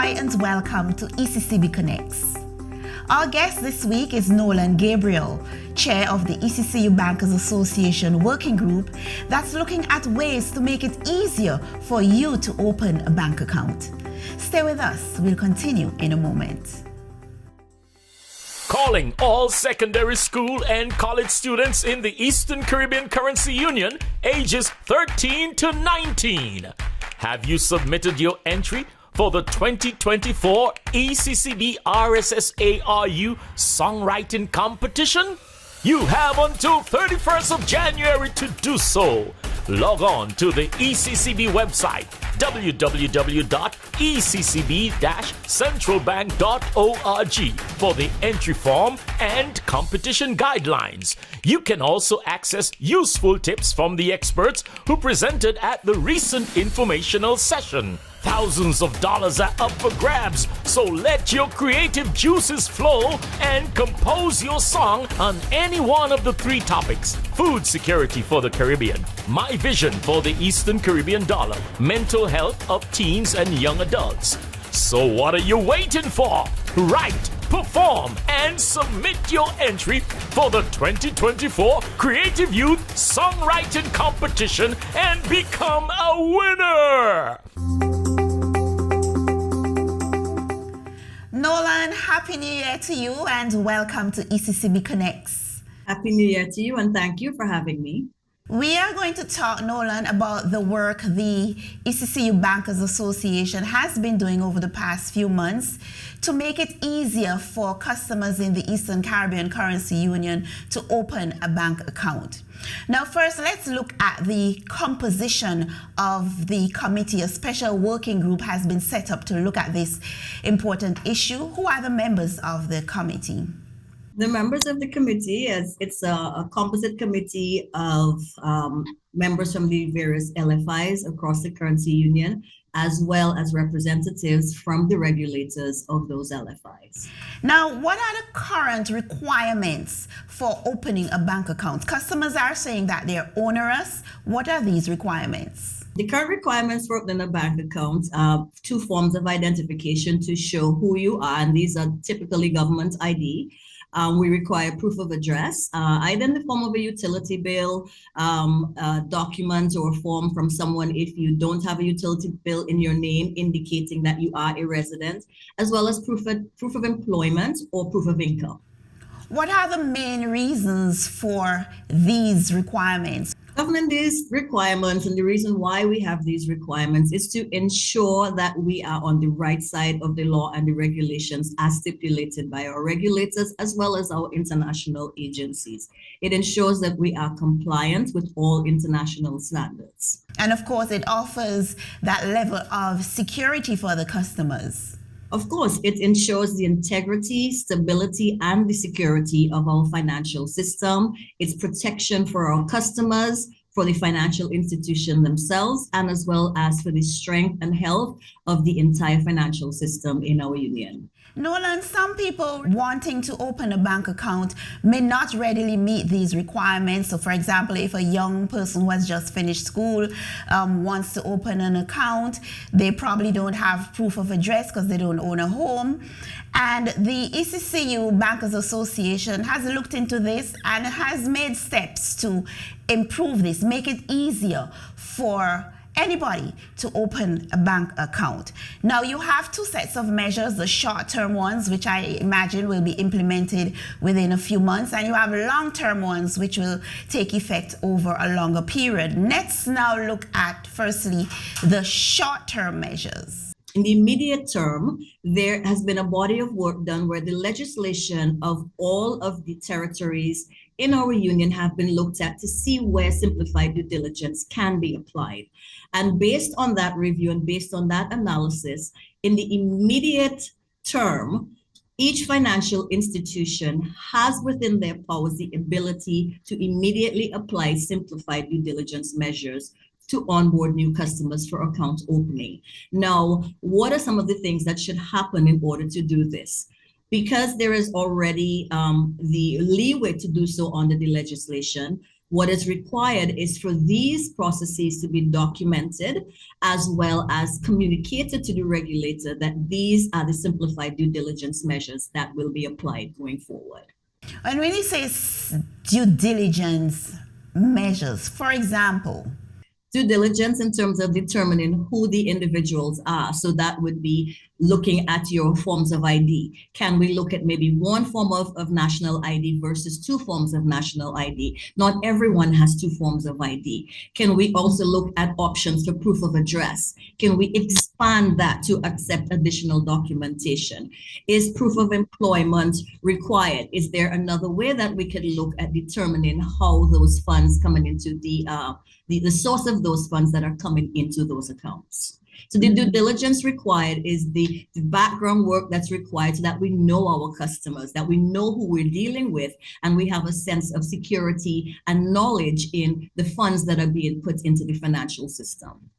Hi and welcome to ECCB Connects. Our guest this week is Norlann Gabriel, chair of the ECCU Bankers Association working group that's looking at ways to make it easier for you to open a bank account. Stay with us, we'll continue in a moment. Calling all secondary school and college students in the Eastern Caribbean Currency Union, ages 13 to 19. Have you submitted your entry for the 2024 ECCB RSSARU Songwriting Competition? You have until 31st of January to do so. Log on to the ECCB website, www.eccb-centralbank.org for the entry form and competition guidelines. You can also access useful tips from the experts who presented at the recent informational session. Thousands of dollars are up for grabs, so let your creative juices flow and compose your song on any one of the three topics: food security for the Caribbean, my vision for the Eastern Caribbean dollar, mental health of teens and young adults. So what are you waiting for? Write, perform, and submit your entry for the 2024 Creative Youth Songwriting Competition and become a winner! Norlann, Happy New Year to you and welcome to ECCB Connects. Happy New Year to you and thank you for having me. We are going to talk, Norlann, about the work the ECCU Bankers Association has been doing over the past few months to make it easier for customers in the Eastern Caribbean Currency Union to open a bank account. Now, first, let's look at the composition of the committee. A special working group has been set up to look at this important issue. Who are the members of the committee? The members of the committee, it's a composite committee of members from the various LFIs across the currency union, as well as representatives from the regulators of those LFIs. Now, what are the current requirements for opening a bank account? Customers are saying that they're onerous. What are these requirements? The current requirements for opening a bank account are two forms of identification to show who you are, and these are typically government ID. We require proof of address, either in the form of a utility bill, document, or a form from someone if you don't have a utility bill in your name indicating that you are a resident, as well as proof of employment or proof of income. What are the main reasons for these requirements? Governing these requirements, and the reason why we have these requirements, is to ensure that we are on the right side of the law and the regulations as stipulated by our regulators as well as our international agencies. It ensures that we are compliant with all international standards. And of course, it offers that level of security for the customers. Of course, it ensures the integrity, stability, and the security of our financial system. It's protection for our customers, for the financial institution themselves, and as well as for the strength and health of the entire financial system in our union. Norlann, some people wanting to open a bank account may not readily meet these requirements. So, for example, if a young person who has just finished school wants to open an account, they probably don't have proof of address because they don't own a home. And the ECCU Bankers Association has looked into this and has made steps to improve this, make it easier for anybody to open a bank account. Now, you have two sets of measures: the short-term ones, which I imagine will be implemented within a few months, and you have long-term ones, which will take effect over a longer period. Let's now look at, firstly, the short-term measures. In the immediate term, there has been a body of work done where the legislation of all of the territories in our union have been looked at to see where simplified due diligence can be applied. And based on that review and based on that analysis, in the immediate term, each financial institution has within their powers the ability to immediately apply simplified due diligence measures to onboard new customers for account opening. Now, what are some of the things that should happen in order to do this? Because there is already the leeway to do so under the legislation, What is required is for these processes to be documented as well as communicated to the regulator that these are the simplified due diligence measures that will be applied going forward. And when you say due diligence measures, for example, due diligence in terms of determining who the individuals are. So that would be looking at your forms of ID. Can we look at maybe one form of national ID versus two forms of national ID? Not everyone has two forms of ID. Can we also look at options for proof of address? Can we expand that to accept additional documentation? Is proof of employment required? Is there another way that we could look at determining how those funds coming into the source of those funds that are coming into those accounts? So the due diligence required is the background work that's required so that we know our customers, that we know who we're dealing with, and we have a sense of security and knowledge in the funds that are being put into the financial system.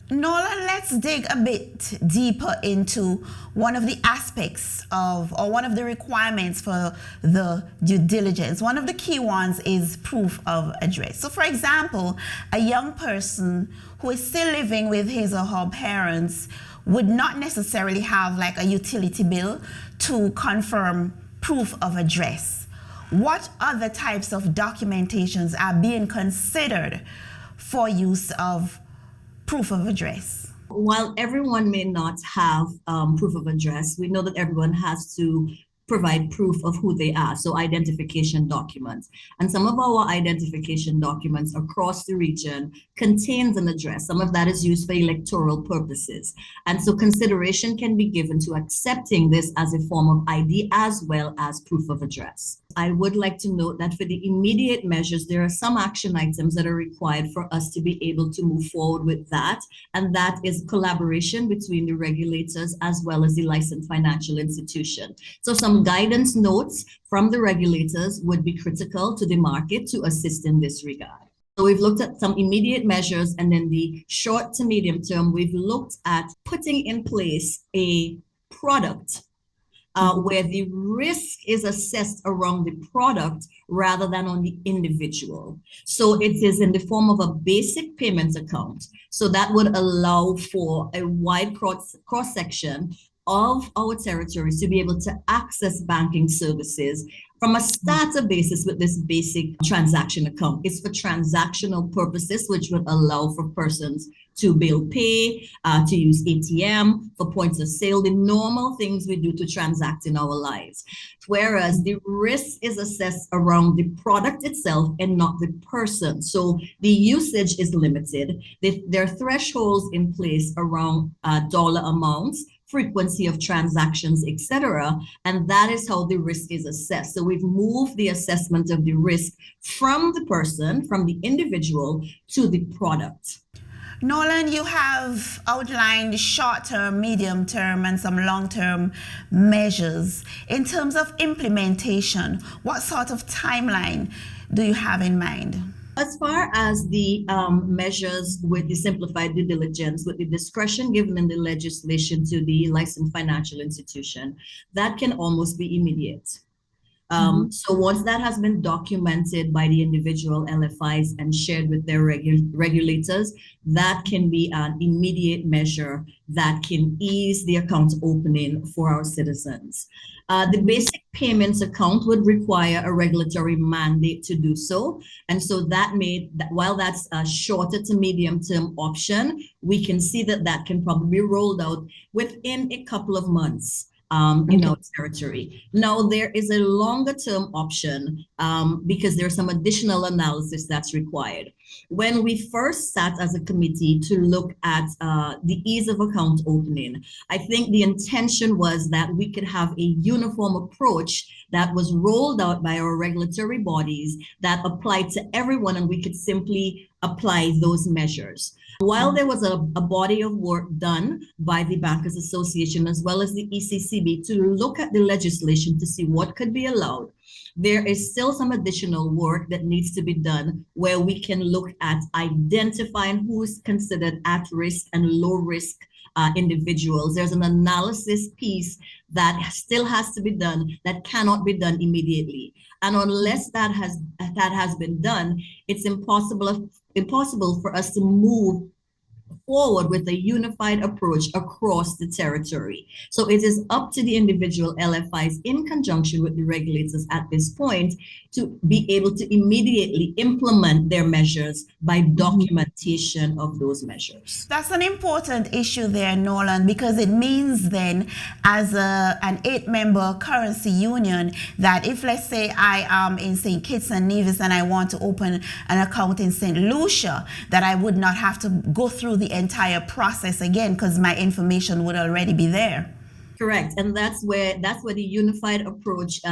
Norlann, let's dig a bit deeper into one of the aspects of, or one of the requirements for the due diligence. One of the key ones is proof of address. So for example, a young person who is still living with his or her parents would not necessarily have like a utility bill to confirm proof of address. What other types of documentations are being considered for use of proof of address? While everyone may not have proof of address, we know that everyone has to provide proof of who they are, so identification documents. And some of our identification documents across the region contains an address. Some of that is used for electoral purposes. And so consideration can be given to accepting this as a form of ID as well as proof of address. I would like to note that for the immediate measures, there are some action items that are required for us to be able to move forward with that. And that is collaboration between the regulators as well as the licensed financial institution. So some guidance notes from the regulators would be critical to the market to assist in this regard. So we've looked at some immediate measures, and then the short to medium term, we've looked at putting in place a product where the risk is assessed around the product rather than on the individual. So it is in the form of a basic payments account. So that would allow for a wide cross-section of our territories to be able to access banking services from a starter basis with this basic transaction account. It's for transactional purposes, which would allow for persons to bill pay, to use ATM, for points of sale, the normal things we do to transact in our lives. Whereas the risk is assessed around the product itself and not the person. So the usage is limited. There are thresholds in place around dollar amounts, frequency of transactions, etc. And that is how the risk is assessed. So we've moved the assessment of the risk from the person, from the individual, to the product. Norlann, you have outlined short-term, medium-term, and some long-term measures. In terms of implementation, what sort of timeline do you have in mind? As far as the measures with the simplified due diligence, with the discretion given in the legislation to the licensed financial institution, that can almost be immediate. So once that has been documented by the individual LFIs and shared with their regulators, that can be an immediate measure that can ease the account opening for our citizens. The basic payments account would require a regulatory mandate to do so. And so that while that's a shorter to medium term option, we can see that that can probably be rolled out within a couple of months. In our territory. Now, there is a longer term option because there's some additional analysis that's required. When we first sat as a committee to look at the ease of account opening, I think the intention was that we could have a uniform approach that was rolled out by our regulatory bodies that applied to everyone, and we could simply apply those measures. While there was a body of work done by the Bankers Association as well as the ECCB to look at the legislation to see what could be allowed, there is still some additional work that needs to be done where we can look at identifying who is considered at risk and low risk individuals. There's an analysis piece that still has to be done, that cannot be done immediately. And unless that has been done, it's impossible for us to move forward with a unified approach across the territory. So it is up to the individual LFIs in conjunction with the regulators at this point to be able to immediately implement their measures by documentation of those measures. That's an important issue there, Norlann, because it means then as an 8-member currency union that if, let's say, I am in St. Kitts and Nevis and I want to open an account in St. Lucia, that I would not have to go through the entire process again because my information would already be there. Correct, and that's where the unified approach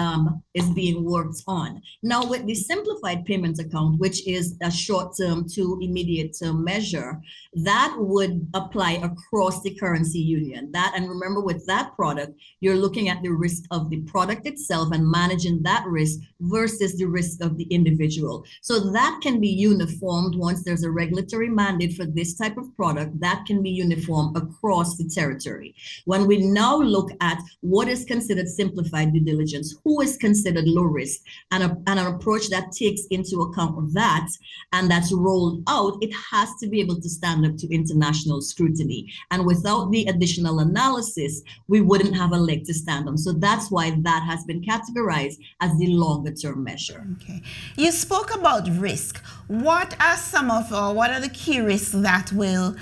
is being worked on. Now, with the simplified payment account, which is a short-term to immediate-term measure, that would apply across the currency union. And remember, with that product, you're looking at the risk of the product itself and managing that risk versus the risk of the individual. So that can be uniformed once there's a regulatory mandate for this type of product. That can be uniform across the territory. When we now look at what is considered simplified due diligence, who is considered low risk, and an approach that takes into account that and that's rolled out, it has to be able to stand up to international scrutiny. And without the additional analysis, we wouldn't have a leg to stand on. So that's why that has been categorized as the longer term measure. Okay. You spoke about risk. What are the key risks that will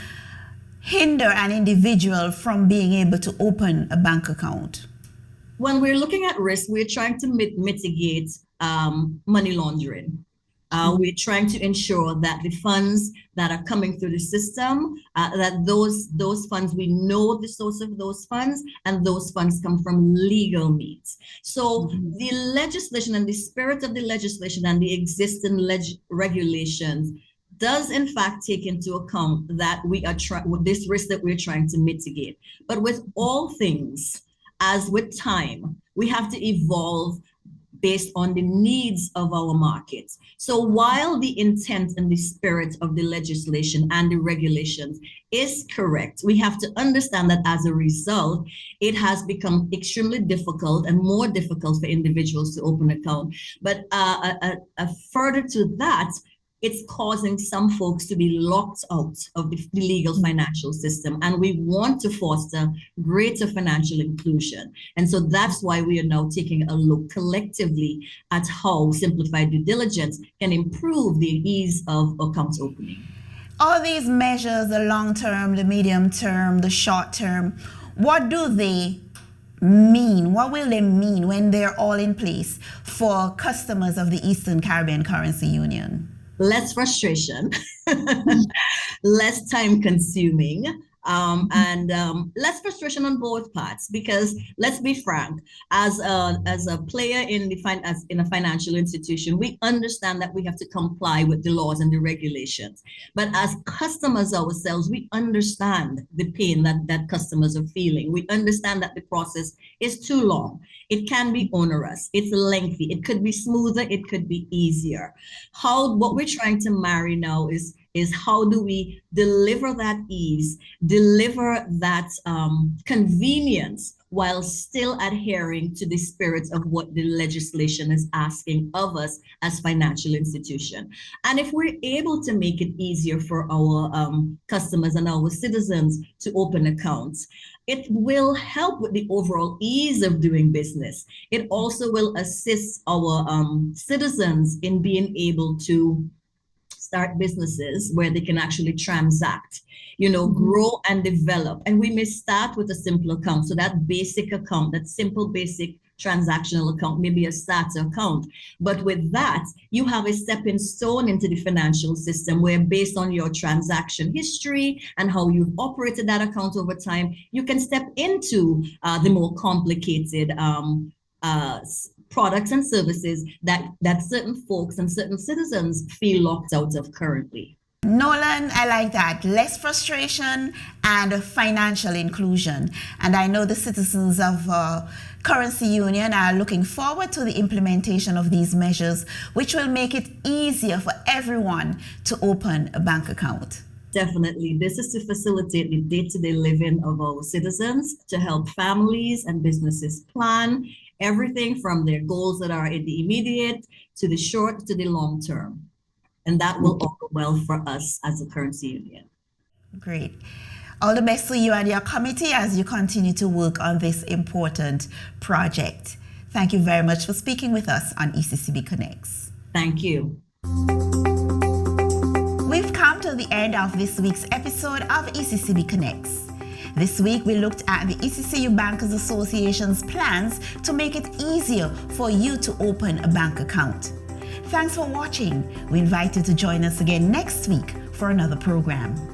hinder an individual from being able to open a bank account? When we're looking at risk, we're trying to mitigate money laundering. We're trying to ensure that the funds that are coming through the system, that those funds, we know the source of those funds, and those funds come from legal means. So the legislation and the spirit of the legislation and the existing regulations does in fact take into account that we are this risk that we're trying to mitigate. But with all things, as with time, we have to evolve based on the needs of our markets. So while the intent and the spirit of the legislation and the regulations is correct, we have to understand that as a result, it has become extremely difficult and more difficult for individuals to open an account. But further to that, it's causing some folks to be locked out of the legal financial system. And we want to foster greater financial inclusion. And so that's why we are now taking a look collectively at how simplified due diligence can improve the ease of account opening. All these measures, the long term, the medium term, the short term, what do they mean? What will they mean when they're all in place for customers of the Eastern Caribbean Currency Union? Less frustration, less time consuming, and less frustration on both parts. Because let's be frank, as a player in a financial institution, we understand that we have to comply with the laws and the regulations. But as customers ourselves, we understand the pain that customers are feeling. We understand that the process is too long. It can be onerous. It's lengthy. It could be smoother. It could be easier. What we're trying to marry now is how do we deliver that ease, deliver that convenience, while still adhering to the spirit of what the legislation is asking of us as financial institution. And if we're able to make it easier for our customers and our citizens to open accounts, it will help with the overall ease of doing business. It also will assist our citizens in being able to start businesses where they can actually transact, grow and develop. And we may start with a simple account. So that basic account, that simple basic transactional account, maybe a starter account. But with that, you have a stepping stone into the financial system where, based on your transaction history and how you've operated that account over time, you can step into the more complicated products and services that certain folks and certain citizens feel locked out of currently. Norlann, I like that. Less frustration and financial inclusion. And I know the citizens of Currency Union are looking forward to the implementation of these measures, which will make it easier for everyone to open a bank account. Definitely. This is to facilitate the day-to-day living of our citizens, to help families and businesses plan everything from their goals that are in the immediate to the short to the long term. And that will all go well for us as a currency union. Great. All the best to you and your committee as you continue to work on this important project. Thank you very much for speaking with us on ECCB Connects. Thank you. We've come to the end of this week's episode of ECCB Connects. This week we looked at the ECCU Bankers Association's plans to make it easier for you to open a bank account. Thanks for watching. We invite you to join us again next week for another program.